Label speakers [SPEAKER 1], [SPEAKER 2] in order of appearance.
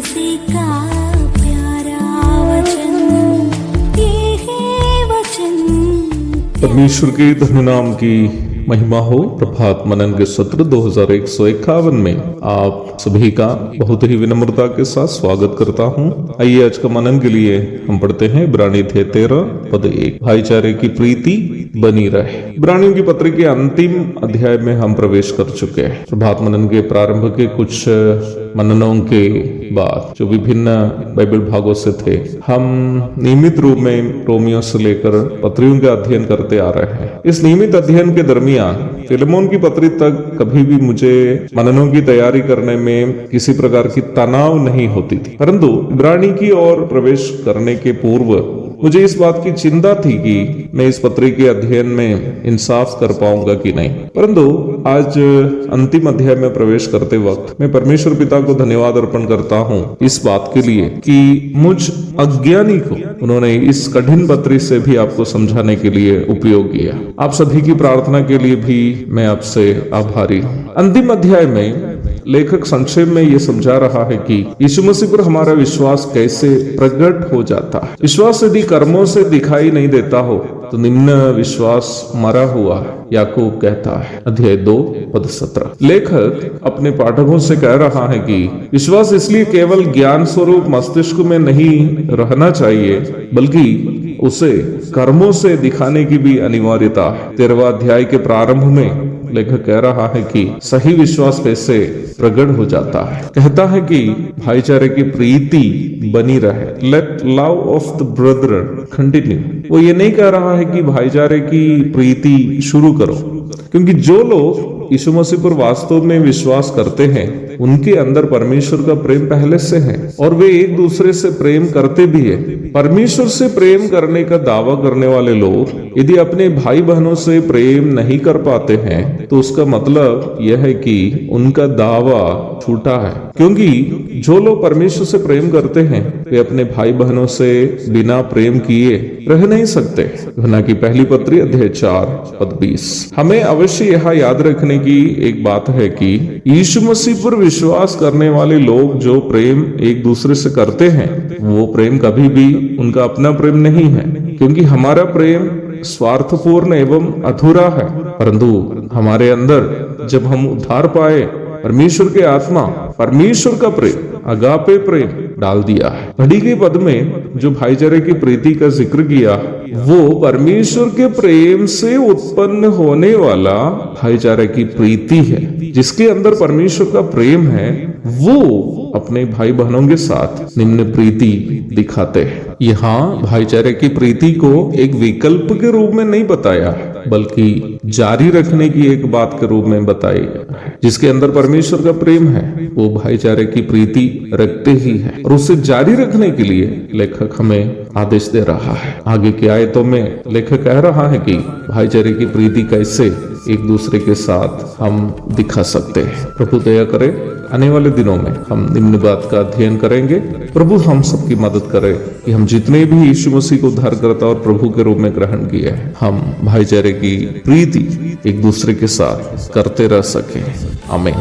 [SPEAKER 1] मसीह का प्यारा वचन, ये है वचन।
[SPEAKER 2] परमेश्वर के धन्य नाम की महिमा हो। प्रभात मनन के सत्र 2151 में आप सभी का बहुत ही विनम्रता के साथ स्वागत करता हूं। आइए आज का मनन के लिए हम पढ़ते हैं इब्रानी 13 पद 1, भाईचारे की प्रीति बनी रहे। इब्रानियों की पत्री के अंतिम अध्याय में हम प्रवेश कर चुके हैं। प्रभात मनन के प्रारंभ के कुछ मननों के बाद जो विभिन्न बाइबल भागों से थे, हम नियमित रूप में रोमियो से लेकर पत्रियों का अध्ययन करते आ रहे हैं। इस नियमित अध्ययन के दरमियान फिलेमोन की पत्री तक कभी भी मुझे मननों की तैयारी करने में किसी प्रकार की तनाव नहीं होती थी, परंतु इब्रानी की ओर प्रवेश करने के पूर्व मुझे इस बात की चिंता थी कि मैं इस पत्री के अध्ययन में इंसाफ कर पाऊंगा कि नहीं। परंतु आज अंतिम अध्याय में प्रवेश करते वक्त मैं परमेश्वर पिता को धन्यवाद अर्पण करता हूं इस बात के लिए कि मुझ अज्ञानी को उन्होंने इस कठिन पत्री से भी आपको समझाने के लिए उपयोग किया। आप सभी की प्रार्थना के लिए भी मैं आपसे आभारी हूं। अंतिम अध्याय में लेखक संक्षेप में ये समझा रहा है कि यीशु मसीह पर हमारा विश्वास कैसे प्रकट हो जाता है। विश्वास यदि कर्मों से दिखाई नहीं देता हो तो निम्न विश्वास मरा हुआ है, याकूब कहता है अध्याय 2 पद 17। लेखक अपने पाठकों से कह रहा है कि विश्वास इसलिए केवल ज्ञान स्वरूप मस्तिष्क में नहीं रहना चाहिए, बल्कि उसे कर्मों से दिखाने की भी अनिवार्यता है। 13वां अध्याय के प्रारंभ में लेखक कह रहा है कि सही विश्वास कैसे प्रकट हो जाता है। कहता है कि भाईचारे की प्रीति बनी रहे। Let love of the brother continue. वो ये नहीं कह रहा है कि भाईचारे की प्रीति शुरू करो, क्योंकि जो लोग यीशु मसीह पर वास्तव में विश्वास करते हैं उनके अंदर परमेश्वर का प्रेम पहले से है और वे एक दूसरे से प्रेम करते भी है। परमेश्वर से प्रेम करने का दावा करने वाले लोग यदि अपने भाई बहनों से प्रेम नहीं कर पाते हैं तो उसका मतलब यह है कि उनका दावा झूठा है, क्योंकि जो लोग परमेश्वर से प्रेम करते हैं वे अपने भाई बहनों से बिना प्रेम किए रह नहीं सकते। यूहन्ना की पहली पत्री अध्याय 4 पद 20। हमें अवश्य यह याद रखने की एक बात है कि यीशु मसीह पर विश्वास करने वाले लोग जो प्रेम एक दूसरे से करते हैं वो प्रेम कभी भी उनका अपना प्रेम नहीं है, क्योंकि हमारा प्रेम स्वार्थपूर्ण एवं अधूरा है। परंतु हमारे अंदर जब हम उद्धार पाए, परमेश्वर के आत्मा परमेश्वर का प्रेम अगापे प्रेम डाल दिया है। घड़ी के पद में जो भाईचारे की प्रीति का जिक्र किया वो परमेश्वर के प्रेम से उत्पन्न होने वाला भाईचारे की प्रीति है। जिसके अंदर परमेश्वर का प्रेम है वो अपने भाई बहनों के साथ निम्न प्रीति दिखाते हैं। यहाँ भाईचारे की प्रीति को एक विकल्प के रूप में नहीं बताया, बल्कि जारी रखने की एक बात के रूप में बताई है। जिसके अंदर परमेश्वर का प्रेम है वो भाईचारे की प्रीति रखते ही है, और उसे जारी रखने के लिए लेखक हमें आदेश दे रहा है। आगे की आयतों में लेखक कह रहा है कि भाईचारे की प्रीति कैसे एक दूसरे के साथ हम दिखा सकते हैं। प्रभु दया करे, आने वाले दिनों में हम निम्न बात का अध्ययन करेंगे। प्रभु हम सबकी मदद करे कि हम जितने भी यीशु मसीह को उद्धारकर्ता और प्रभु के रूप में ग्रहण किए हैं, हम भाईचारे की प्रीति एक दूसरे के साथ करते रह सके। आमीन।